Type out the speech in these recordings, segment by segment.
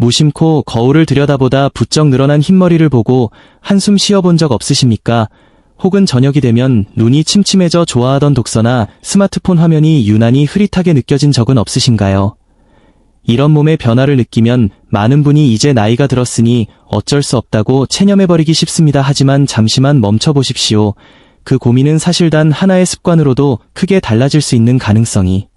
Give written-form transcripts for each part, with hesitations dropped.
무심코 거울을 들여다보다 부쩍 늘어난 흰머리를 보고 한숨 쉬어본 적 없으십니까? 혹은 저녁이 되면 눈이 침침해져 좋아하던 독서나 스마트폰 화면이 유난히 흐릿하게 느껴진 적은 없으신가요? 이런 몸의 변화를 느끼면 많은 분이 이제 나이가 들었으니 어쩔 수 없다고 체념해버리기 쉽습니다. 하지만 잠시만 멈춰보십시오. 그 고민은 사실 단 하나의 습관으로도 크게 달라질 수 있는 가능성이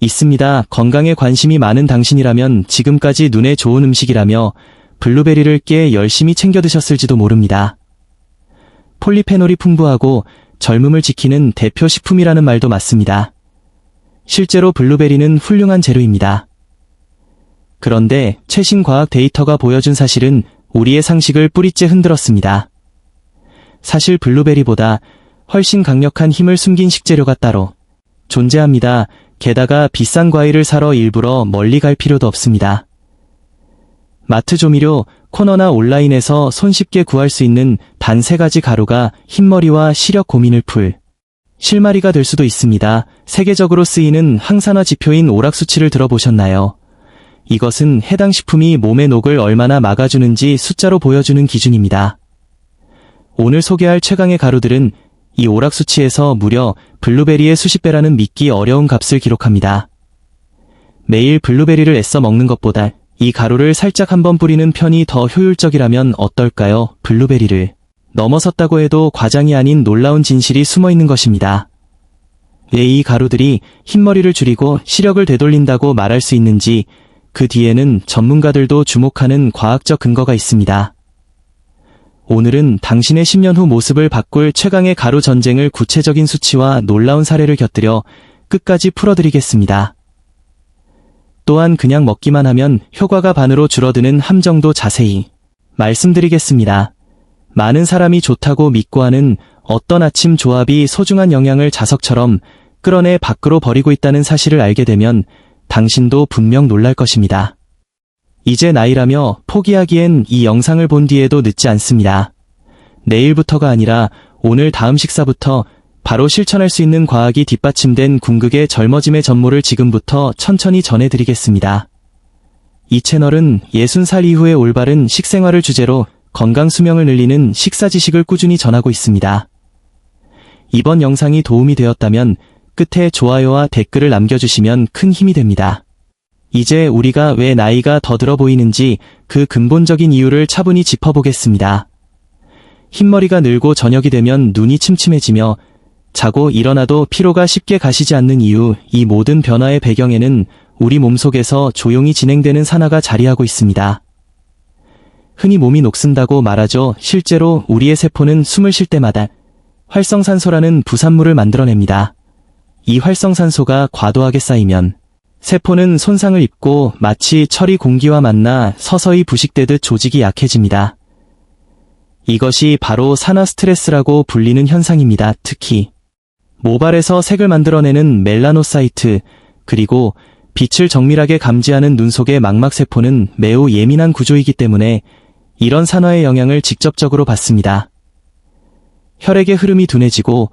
있습니다. 건강에 관심이 많은 당신이라면 지금까지 눈에 좋은 음식이라며 블루베리를 꽤 열심히 챙겨 드셨을지도 모릅니다. 폴리페놀이 풍부하고 젊음을 지키는 대표 식품이라는 말도 맞습니다. 실제로 블루베리는 훌륭한 재료입니다. 그런데 최신 과학 데이터가 보여준 사실은 우리의 상식을 뿌리째 흔들었습니다. 사실 블루베리보다 훨씬 강력한 힘을 숨긴 식재료가 따로 존재합니다. 게다가 비싼 과일을 사러 일부러 멀리 갈 필요도 없습니다. 마트 조미료, 코너나 온라인에서 손쉽게 구할 수 있는 단 3가지 가루가 흰머리와 시력 고민을 풀 실마리가 될 수도 있습니다. 세계적으로 쓰이는 항산화 지표인 오락수치를 들어보셨나요? 이것은 해당 식품이 몸의 녹을 얼마나 막아주는지 숫자로 보여주는 기준입니다. 오늘 소개할 최강의 가루들은 이 오락수치에서 무려 블루베리의 수십 배라는 믿기 어려운 값을 기록합니다. 매일 블루베리를 애써 먹는 것보다 이 가루를 살짝 한번 뿌리는 편이 더 효율적이라면 어떨까요? 블루베리를 넘어섰다고 해도 과장이 아닌 놀라운 진실이 숨어 있는 것입니다. 왜 이 가루들이 흰머리를 줄이고 시력을 되돌린다고 말할 수 있는지 그 뒤에는 전문가들도 주목하는 과학적 근거가 있습니다. 오늘은 당신의 10년 후 모습을 바꿀 최강의 가루 전쟁을 구체적인 수치와 놀라운 사례를 곁들여 끝까지 풀어드리겠습니다. 또한 그냥 먹기만 하면 효과가 반으로 줄어드는 함정도 자세히 말씀드리겠습니다. 많은 사람이 좋다고 믿고 하는 어떤 아침 조합이 소중한 영양을 자석처럼 끌어내 밖으로 버리고 있다는 사실을 알게 되면 당신도 분명 놀랄 것입니다. 이제 나이라며 포기하기엔 이 영상을 본 뒤에도 늦지 않습니다. 내일부터가 아니라 오늘 다음 식사부터 바로 실천할 수 있는 과학이 뒷받침된 궁극의 젊어짐의 전모를 지금부터 천천히 전해드리겠습니다. 이 채널은 60살 이후의 올바른 식생활을 주제로 건강 수명을 늘리는 식사 지식을 꾸준히 전하고 있습니다. 이번 영상이 도움이 되었다면 끝에 좋아요와 댓글을 남겨주시면 큰 힘이 됩니다. 이제 우리가 왜 나이가 더 들어 보이는지 그 근본적인 이유를 차분히 짚어보겠습니다. 흰머리가 늘고 저녁이 되면 눈이 침침해지며 자고 일어나도 피로가 쉽게 가시지 않는 이유, 이 모든 변화의 배경에는 우리 몸속에서 조용히 진행되는 산화가 자리하고 있습니다. 흔히 몸이 녹슨다고 말하죠. 실제로 우리의 세포는 숨을 쉴 때마다 활성산소라는 부산물을 만들어냅니다. 이 활성산소가 과도하게 쌓이면 세포는 손상을 입고 마치 철이 공기와 만나 서서히 부식되듯 조직이 약해집니다. 이것이 바로 산화 스트레스라고 불리는 현상입니다. 특히 모발에서 색을 만들어내는 멜라노사이트, 그리고 빛을 정밀하게 감지하는 눈 속의 망막세포는 매우 예민한 구조이기 때문에 이런 산화의 영향을 직접적으로 받습니다. 혈액의 흐름이 둔해지고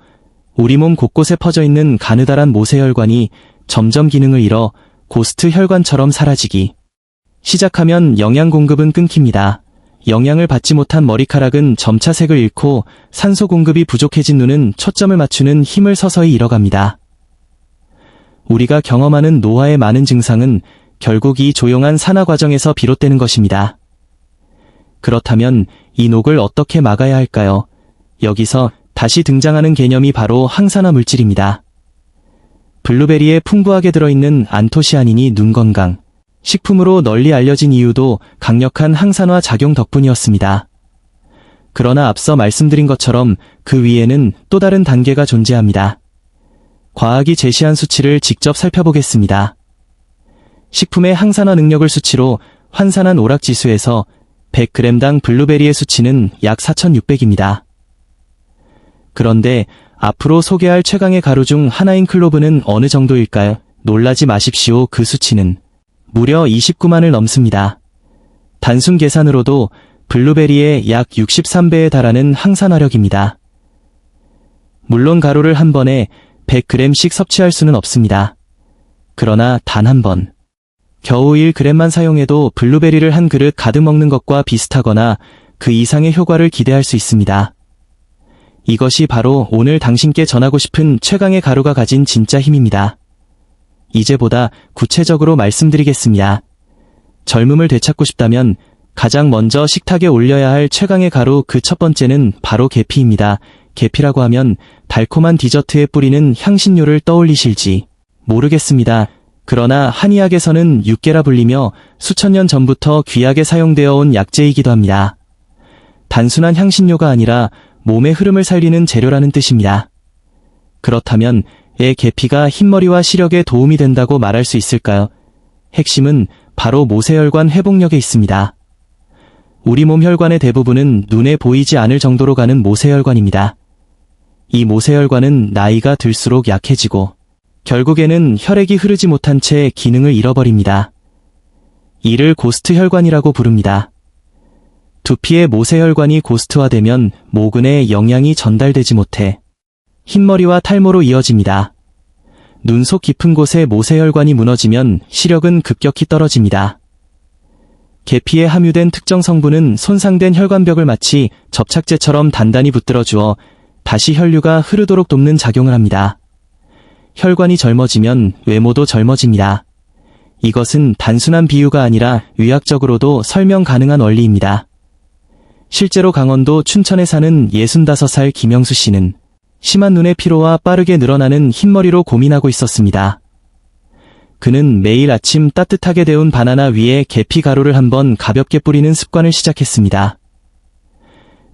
우리 몸 곳곳에 퍼져 있는 가느다란 모세혈관이 점점 기능을 잃어 고스트 혈관처럼 사라지기 시작하면 영양 공급은 끊깁니다. 영양을 받지 못한 머리카락은 점차 색을 잃고 산소 공급이 부족해진 눈은 초점을 맞추는 힘을 서서히 잃어갑니다. 우리가 경험하는 노화의 많은 증상은 결국 이 조용한 산화 과정에서 비롯되는 것입니다. 그렇다면 이 녹을 어떻게 막아야 할까요? 여기서 다시 등장하는 개념이 바로 항산화 물질입니다. 블루베리에 풍부하게 들어있는 안토시아닌이 눈 건강 식품으로 널리 알려진 이유도 강력한 항산화 작용 덕분이었습니다. 그러나 앞서 말씀드린 것처럼 그 위에는 또 다른 단계가 존재합니다. 과학이 제시한 수치를 직접 살펴보겠습니다. 식품의 항산화 능력을 수치로 환산한 오락지수에서 100g당 블루베리의 수치는 약 4600입니다. 그런데 앞으로 소개할 최강의 가루 중 하나인 클로브는 어느 정도일까요? 놀라지 마십시오. 그 수치는 무려 29만을 넘습니다. 단순 계산으로도 블루베리의 약 63배에 달하는 항산화력입니다. 물론 가루를 한 번에 100g씩 섭취할 수는 없습니다. 그러나 단 한 번 겨우 1g만 사용해도 블루베리를 한 그릇 가득 먹는 것과 비슷하거나 그 이상의 효과를 기대할 수 있습니다. 이것이 바로 오늘 당신께 전하고 싶은 최강의 가루가 가진 진짜 힘입니다. 이제보다 구체적으로 말씀드리겠습니다. 젊음을 되찾고 싶다면 가장 먼저 식탁에 올려야 할 최강의 가루 그 첫 번째는 바로 계피입니다. 계피라고 하면 달콤한 디저트에 뿌리는 향신료를 떠올리실지 모르겠습니다. 그러나 한의학에서는 육계라 불리며 수천 년 전부터 귀하게 사용되어 온 약재이기도 합니다. 단순한 향신료가 아니라 몸의 흐름을 살리는 재료라는 뜻입니다. 그렇다면 왜 계피가 흰머리와 시력에 도움이 된다고 말할 수 있을까요? 핵심은 바로 모세혈관 회복력에 있습니다. 우리 몸 혈관의 대부분은 눈에 보이지 않을 정도로 가는 모세혈관입니다. 이 모세혈관은 나이가 들수록 약해지고 결국에는 혈액이 흐르지 못한 채 기능을 잃어버립니다. 이를 고스트 혈관이라고 부릅니다. 두피의 모세혈관이 고스트화되면 모근에 영양이 전달되지 못해 흰머리와 탈모로 이어집니다. 눈 속 깊은 곳에 모세혈관이 무너지면 시력은 급격히 떨어집니다. 계피에 함유된 특정 성분은 손상된 혈관벽을 마치 접착제처럼 단단히 붙들어주어 다시 혈류가 흐르도록 돕는 작용을 합니다. 혈관이 젊어지면 외모도 젊어집니다. 이것은 단순한 비유가 아니라 의학적으로도 설명 가능한 원리입니다. 실제로 강원도 춘천에 사는 65살 김영수 씨는 심한 눈의 피로와 빠르게 늘어나는 흰머리로 고민하고 있었습니다. 그는 매일 아침 따뜻하게 데운 바나나 위에 계피 가루를 한번 가볍게 뿌리는 습관을 시작했습니다.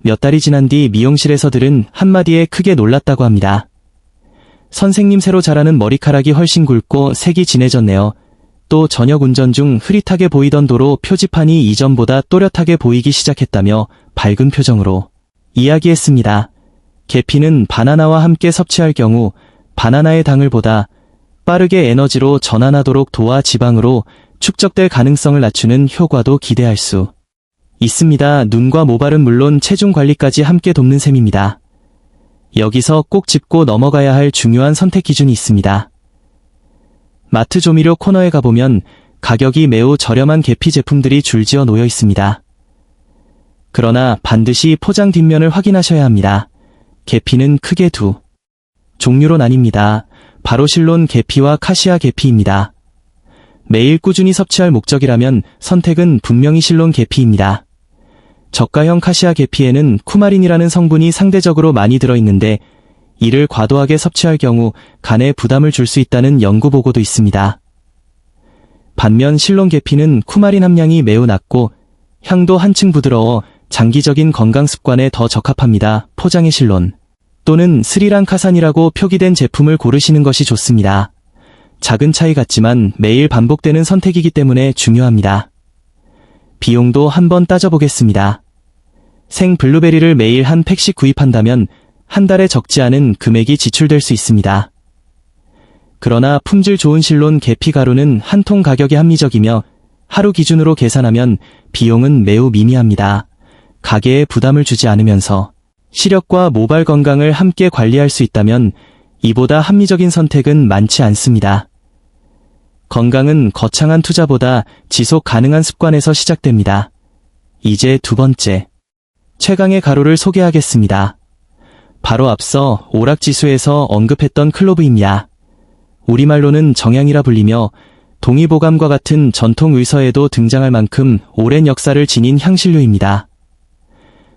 몇 달이 지난 뒤 미용실에서 들은 한마디에 크게 놀랐다고 합니다. 선생님, 새로 자라는 머리카락이 훨씬 굵고 색이 진해졌네요. 또 저녁 운전 중 흐릿하게 보이던 도로 표지판이 이전보다 또렷하게 보이기 시작했다며 밝은 표정으로 이야기했습니다. 계피는 바나나와 함께 섭취할 경우 바나나의 당을 보다 빠르게 에너지로 전환하도록 도와 지방으로 축적될 가능성을 낮추는 효과도 기대할 수 있습니다. 눈과 모발은 물론 체중 관리까지 함께 돕는 셈입니다. 여기서 꼭 짚고 넘어가야 할 중요한 선택 기준이 있습니다. 마트 조미료 코너에 가보면 가격이 매우 저렴한 계피 제품들이 줄지어 놓여 있습니다. 그러나 반드시 포장 뒷면을 확인하셔야 합니다. 계피는 크게 두 종류로 나뉩니다. 바로 실론 계피와 카시아 계피입니다. 매일 꾸준히 섭취할 목적이라면 선택은 분명히 실론 계피입니다. 저가형 카시아 계피에는 쿠마린이라는 성분이 상대적으로 많이 들어있는데 이를 과도하게 섭취할 경우 간에 부담을 줄 수 있다는 연구 보고도 있습니다. 반면 실론 계피는 쿠마린 함량이 매우 낮고 향도 한층 부드러워 장기적인 건강 습관에 더 적합합니다. 포장의 실론 또는 스리랑카산이라고 표기된 제품을 고르시는 것이 좋습니다. 작은 차이 같지만 매일 반복되는 선택이기 때문에 중요합니다. 비용도 한번 따져보겠습니다. 생 블루베리를 매일 한 팩씩 구입한다면 한 달에 적지 않은 금액이 지출될 수 있습니다. 그러나 품질 좋은 실론 계피 가루는 한 통 가격이 합리적이며 하루 기준으로 계산하면 비용은 매우 미미합니다. 가게에 부담을 주지 않으면서 시력과 모발 건강을 함께 관리할 수 있다면 이보다 합리적인 선택은 많지 않습니다. 건강은 거창한 투자보다 지속 가능한 습관에서 시작됩니다. 이제 두 번째, 최강의 가루를 소개하겠습니다. 바로 앞서 오락지수에서 언급했던 클로브입니다. 우리말로는 정향이라 불리며 동의보감과 같은 전통 의서에도 등장할 만큼 오랜 역사를 지닌 향신료입니다.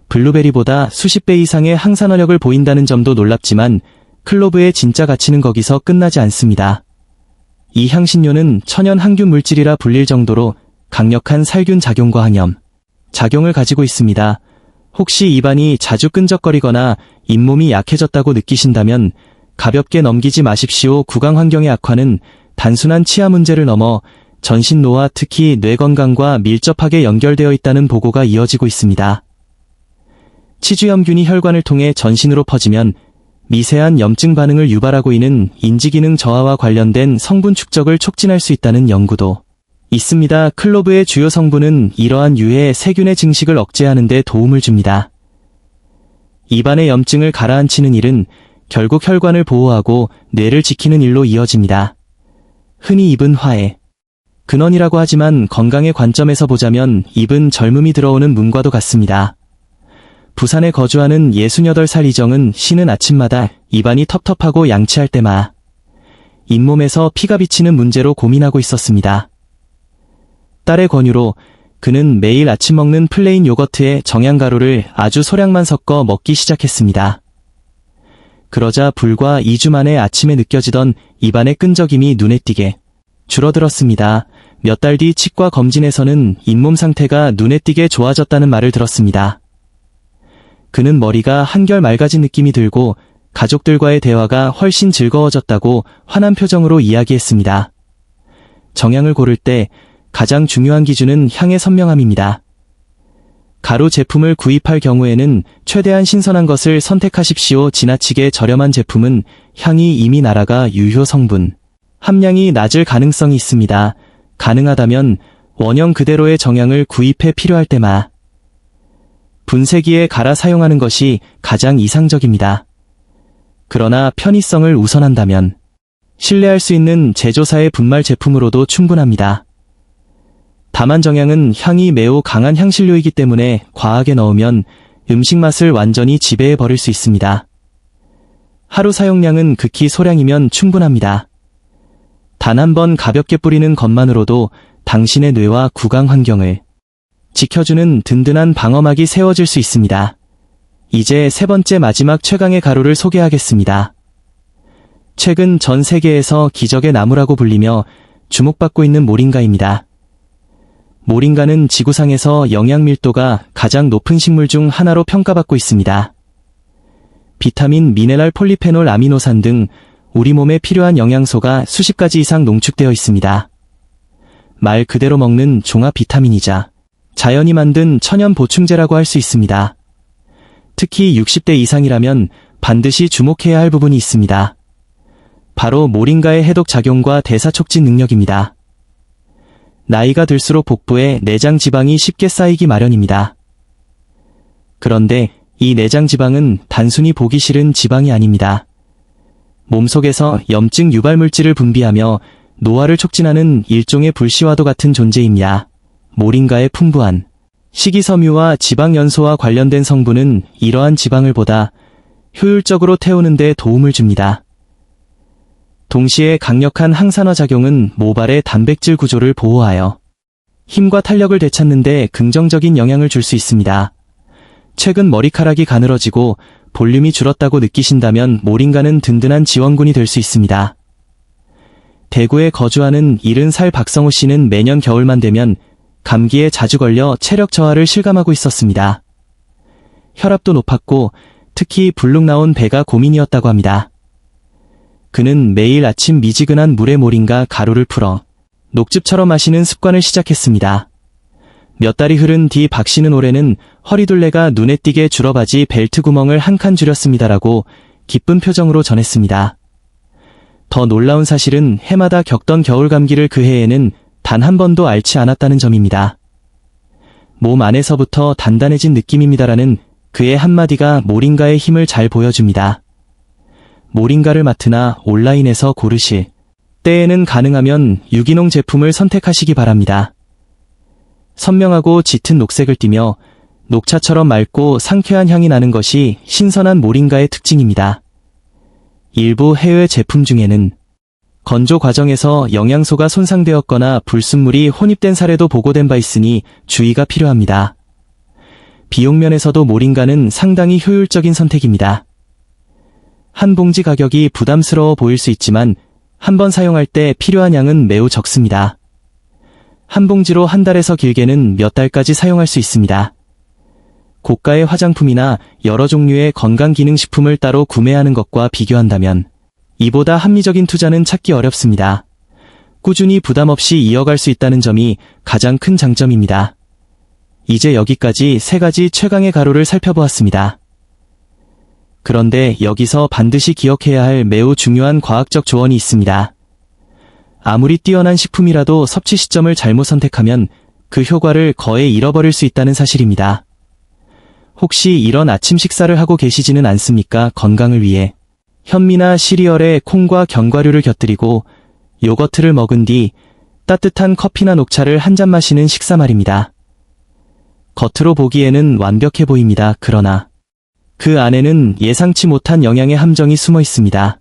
블루베리보다 수십 배 이상의 항산화력을 보인다는 점도 놀랍지만 클로브의 진짜 가치는 거기서 끝나지 않습니다. 이 향신료는 천연 항균 물질이라 불릴 정도로 강력한 살균 작용과 항염 작용을 가지고 있습니다. 혹시 입안이 자주 끈적거리거나 잇몸이 약해졌다고 느끼신다면 가볍게 넘기지 마십시오. 구강 환경의 악화는 단순한 치아 문제를 넘어 전신노화, 특히 뇌 건강과 밀접하게 연결되어 있다는 보고가 이어지고 있습니다. 치주염균이 혈관을 통해 전신으로 퍼지면 미세한 염증 반응을 유발하고 있는 인지기능 저하와 관련된 성분 축적을 촉진할 수 있다는 연구도 있습니다. 클로브의 주요 성분은 이러한 유해 세균의 증식을 억제하는 데 도움을 줍니다. 입안의 염증을 가라앉히는 일은 결국 혈관을 보호하고 뇌를 지키는 일로 이어집니다. 흔히 입은 화해, 근원이라고 하지만 건강의 관점에서 보자면 입은 젊음이 들어오는 문과도 같습니다. 부산에 거주하는 68살 이정은 쉬는 아침마다 입안이 텁텁하고 양치할 때마 잇몸에서 피가 비치는 문제로 고민하고 있었습니다. 딸의 권유로 그는 매일 아침 먹는 플레인 요거트에 정향가루를 아주 소량만 섞어 먹기 시작했습니다. 그러자 불과 2주 만에 아침에 느껴지던 입안의 끈적임이 눈에 띄게 줄어들었습니다. 몇 달 뒤 치과 검진에서는 잇몸 상태가 눈에 띄게 좋아졌다는 말을 들었습니다. 그는 머리가 한결 맑아진 느낌이 들고 가족들과의 대화가 훨씬 즐거워졌다고 환한 표정으로 이야기했습니다. 정향을 고를 때 가장 중요한 기준은 향의 선명함입니다. 가루 제품을 구입할 경우에는 최대한 신선한 것을 선택하십시오. 지나치게 저렴한 제품은 향이 이미 날아가 유효 성분 함량이 낮을 가능성이 있습니다. 가능하다면 원형 그대로의 정향을 구입해 필요할 때마 분쇄기에 갈아 사용하는 것이 가장 이상적입니다. 그러나 편의성을 우선한다면 신뢰할 수 있는 제조사의 분말 제품으로도 충분합니다. 다만 정향은 향이 매우 강한 향신료이기 때문에 과하게 넣으면 음식 맛을 완전히 지배해버릴 수 있습니다. 하루 사용량은 극히 소량이면 충분합니다. 단 한 번 가볍게 뿌리는 것만으로도 당신의 뇌와 구강 환경을 지켜주는 든든한 방어막이 세워질 수 있습니다. 이제 세 번째 마지막 최강의 가루를 소개하겠습니다. 최근 전 세계에서 기적의 나무라고 불리며 주목받고 있는 모링가입니다. 모링가는 지구상에서 영양 밀도가 가장 높은 식물 중 하나로 평가받고 있습니다. 비타민, 미네랄, 폴리페놀, 아미노산 등 우리 몸에 필요한 영양소가 수십 가지 이상 농축되어 있습니다. 말 그대로 먹는 종합 비타민이자 자연이 만든 천연 보충제라고 할 수 있습니다. 특히 60대 이상이라면 반드시 주목해야 할 부분이 있습니다. 바로 모링가의 해독 작용과 대사 촉진 능력입니다. 나이가 들수록 복부에 내장 지방이 쉽게 쌓이기 마련입니다. 그런데 이 내장 지방은 단순히 보기 싫은 지방이 아닙니다. 몸속에서 염증 유발 물질을 분비하며 노화를 촉진하는 일종의 불씨와도 같은 존재입니다. 모링가의 풍부한 식이섬유와 지방연소와 관련된 성분은 이러한 지방을 보다 효율적으로 태우는 데 도움을 줍니다. 동시에 강력한 항산화 작용은 모발의 단백질 구조를 보호하여 힘과 탄력을 되찾는 데 긍정적인 영향을 줄 수 있습니다. 최근 머리카락이 가늘어지고 볼륨이 줄었다고 느끼신다면 모링가는 든든한 지원군이 될 수 있습니다. 대구에 거주하는 70살 박성호 씨는 매년 겨울만 되면 감기에 자주 걸려 체력 저하를 실감하고 있었습니다. 혈압도 높았고 특히 불룩 나온 배가 고민이었다고 합니다. 그는 매일 아침 미지근한 물에 모링가 가루를 풀어 녹즙처럼 마시는 습관을 시작했습니다. 몇 달이 흐른 뒤 박 씨는 올해는 허리둘레가 눈에 띄게 줄어바지 벨트 구멍을 한 칸 줄였습니다라고 기쁜 표정으로 전했습니다. 더 놀라운 사실은 해마다 겪던 겨울 감기를 그 해에는 단 한 번도 앓지 않았다는 점입니다. 몸 안에서부터 단단해진 느낌입니다라는 그의 한마디가 모링가의 힘을 잘 보여줍니다. 모링가를 맡으나 온라인에서 고르실 때에는 가능하면 유기농 제품을 선택하시기 바랍니다. 선명하고 짙은 녹색을 띠며 녹차처럼 맑고 상쾌한 향이 나는 것이 신선한 모링가의 특징입니다. 일부 해외 제품 중에는 건조 과정에서 영양소가 손상되었거나 불순물이 혼입된 사례도 보고된 바 있으니 주의가 필요합니다. 비용 면에서도 모링가는 상당히 효율적인 선택입니다. 한 봉지 가격이 부담스러워 보일 수 있지만 한 번 사용할 때 필요한 양은 매우 적습니다. 한 봉지로 한 달에서 길게는 몇 달까지 사용할 수 있습니다. 고가의 화장품이나 여러 종류의 건강기능식품을 따로 구매하는 것과 비교한다면 이보다 합리적인 투자는 찾기 어렵습니다. 꾸준히 부담 없이 이어갈 수 있다는 점이 가장 큰 장점입니다. 이제 여기까지 3가지 최강의 가루를 살펴보았습니다. 그런데 여기서 반드시 기억해야 할 매우 중요한 과학적 조언이 있습니다. 아무리 뛰어난 식품이라도 섭취 시점을 잘못 선택하면 그 효과를 거의 잃어버릴 수 있다는 사실입니다. 혹시 이런 아침 식사를 하고 계시지는 않습니까? 건강을 위해 현미나 시리얼에 콩과 견과류를 곁들이고 요거트를 먹은 뒤 따뜻한 커피나 녹차를 한 잔 마시는 식사 말입니다. 겉으로 보기에는 완벽해 보입니다. 그러나 그 안에는 예상치 못한 영양의 함정이 숨어 있습니다.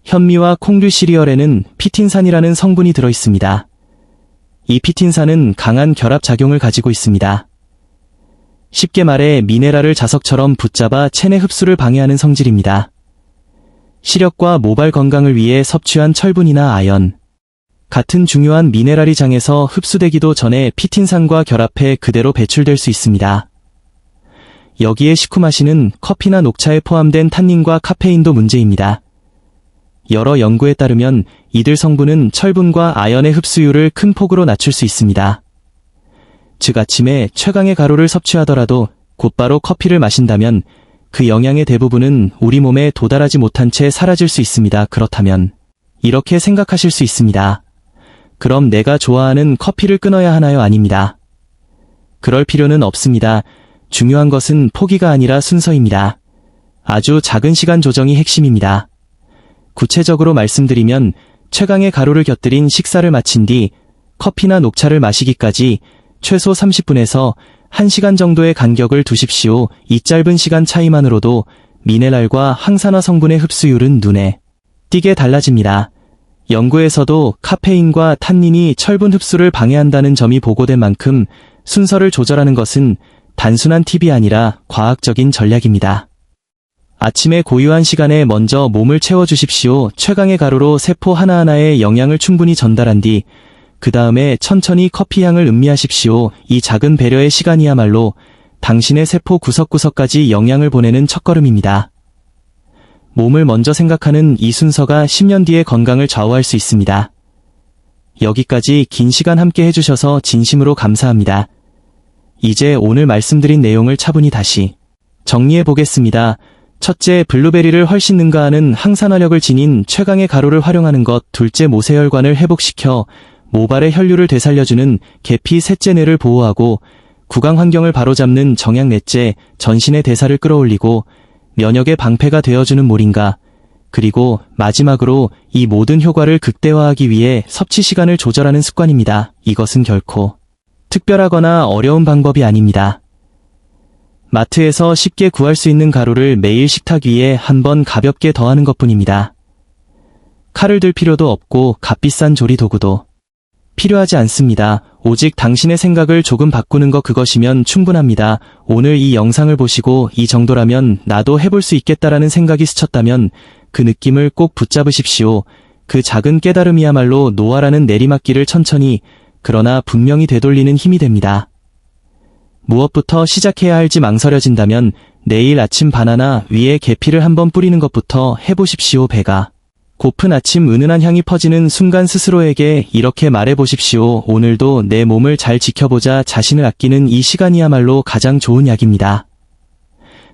현미와 콩류 시리얼에는 피틴산이라는 성분이 들어 있습니다. 이 피틴산은 강한 결합 작용을 가지고 있습니다. 쉽게 말해 미네랄을 자석처럼 붙잡아 체내 흡수를 방해하는 성질입니다. 시력과 모발 건강을 위해 섭취한 철분이나 아연 같은 중요한 미네랄이 장에서 흡수되기도 전에 피틴산과 결합해 그대로 배출될 수 있습니다. 여기에 시큼하시는 커피나 녹차에 포함된 탄닌과 카페인도 문제입니다. 여러 연구에 따르면 이들 성분은 철분과 아연의 흡수율을 큰 폭으로 낮출 수 있습니다. 즉 아침에 최강의 가루를 섭취하더라도 곧바로 커피를 마신다면 그 영양의 대부분은 우리 몸에 도달하지 못한 채 사라질 수 있습니다. 그렇다면 이렇게 생각하실 수 있습니다. 그럼 내가 좋아하는 커피를 끊어야 하나요? 아닙니다. 그럴 필요는 없습니다. 중요한 것은 포기가 아니라 순서입니다. 아주 작은 시간 조정이 핵심입니다. 구체적으로 말씀드리면 최강의 가루를 곁들인 식사를 마친 뒤 커피나 녹차를 마시기까지 최소 30분에서 1시간 정도의 간격을 두십시오. 이 짧은 시간 차이만으로도 미네랄과 항산화 성분의 흡수율은 눈에 띄게 달라집니다. 연구에서도 카페인과 탄닌이 철분 흡수를 방해한다는 점이 보고된 만큼 순서를 조절하는 것은 단순한 팁이 아니라 과학적인 전략입니다. 아침에 고요한 시간에 먼저 몸을 채워주십시오. 최강의 가루로 세포 하나하나에 영양을 충분히 전달한 뒤 그 다음에 천천히 커피 향을 음미하십시오. 이 작은 배려의 시간이야말로 당신의 세포 구석구석까지 영양을 보내는 첫걸음입니다. 몸을 먼저 생각하는 이 순서가 10년 뒤의 건강을 좌우할 수 있습니다. 여기까지 긴 시간 함께 해주셔서 진심으로 감사합니다. 이제 오늘 말씀드린 내용을 차분히 다시 정리해 보겠습니다. 첫째, 블루베리를 훨씬 능가하는 항산화력을 지닌 최강의 가루를 활용하는 것. 둘째, 모세혈관을 회복시켜 모발의 혈류를 되살려주는 계피. 셋째, 뇌를 보호하고 구강 환경을 바로잡는 정약. 넷째, 전신의 대사를 끌어올리고 면역의 방패가 되어주는 모링가. 그리고 마지막으로 이 모든 효과를 극대화하기 위해 섭취 시간을 조절하는 습관입니다. 이것은 결코 특별하거나 어려운 방법이 아닙니다. 마트에서 쉽게 구할 수 있는 가루를 매일 식탁 위에 한번 가볍게 더하는 것뿐입니다. 칼을 들 필요도 없고 값비싼 조리 도구도 필요하지 않습니다. 오직 당신의 생각을 조금 바꾸는 것, 그것이면 충분합니다. 오늘 이 영상을 보시고 이 정도라면 나도 해볼 수 있겠다라는 생각이 스쳤다면 그 느낌을 꼭 붙잡으십시오. 그 작은 깨달음이야말로 노아라는 내리막길을 천천히 그러나 분명히 되돌리는 힘이 됩니다. 무엇부터 시작해야 할지 망설여진다면 내일 아침 바나나 위에 계피를 한번 뿌리는 것부터 해보십시오. 배가 고픈 아침 은은한 향이 퍼지는 순간 스스로에게 이렇게 말해보십시오. 오늘도 내 몸을 잘 지켜보자. 자신을 아끼는 이 시간이야말로 가장 좋은 약입니다.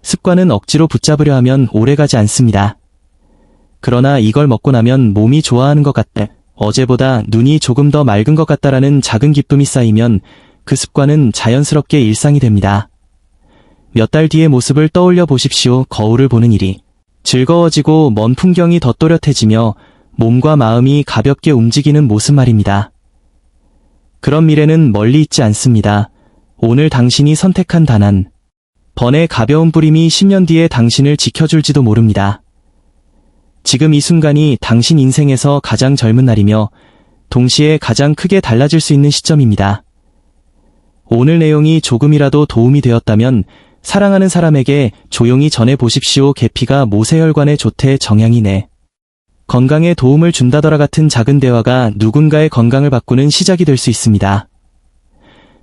습관은 억지로 붙잡으려 하면 오래가지 않습니다. 그러나 이걸 먹고 나면 몸이 좋아하는 것 같다, 어제보다 눈이 조금 더 맑은 것 같다라는 작은 기쁨이 쌓이면 그 습관은 자연스럽게 일상이 됩니다. 몇 달 뒤의 모습을 떠올려 보십시오. 거울을 보는 일이 즐거워지고 먼 풍경이 더 또렷해지며 몸과 마음이 가볍게 움직이는 모습 말입니다. 그런 미래는 멀리 있지 않습니다. 오늘 당신이 선택한 단 한 번의 가벼운 뿌림이 10년 뒤에 당신을 지켜줄지도 모릅니다. 지금 이 순간이 당신 인생에서 가장 젊은 날이며 동시에 가장 크게 달라질 수 있는 시점입니다. 오늘 내용이 조금이라도 도움이 되었다면 사랑하는 사람에게 조용히 전해보십시오. 계피가 모세혈관에 좋대. 정향이 내 건강에 도움을 준다더라. 같은 작은 대화가 누군가의 건강을 바꾸는 시작이 될 수 있습니다.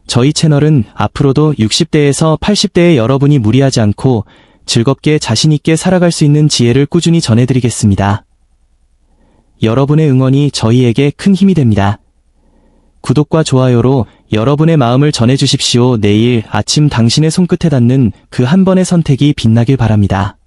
저희 채널은 앞으로도 60대에서 80대의 여러분이 무리하지 않고 즐겁게 자신있게 살아갈 수 있는 지혜를 꾸준히 전해드리겠습니다. 여러분의 응원이 저희에게 큰 힘이 됩니다. 구독과 좋아요로 여러분의 마음을 전해주십시오. 내일 아침 당신의 손끝에 닿는 그 한 번의 선택이 빛나길 바랍니다.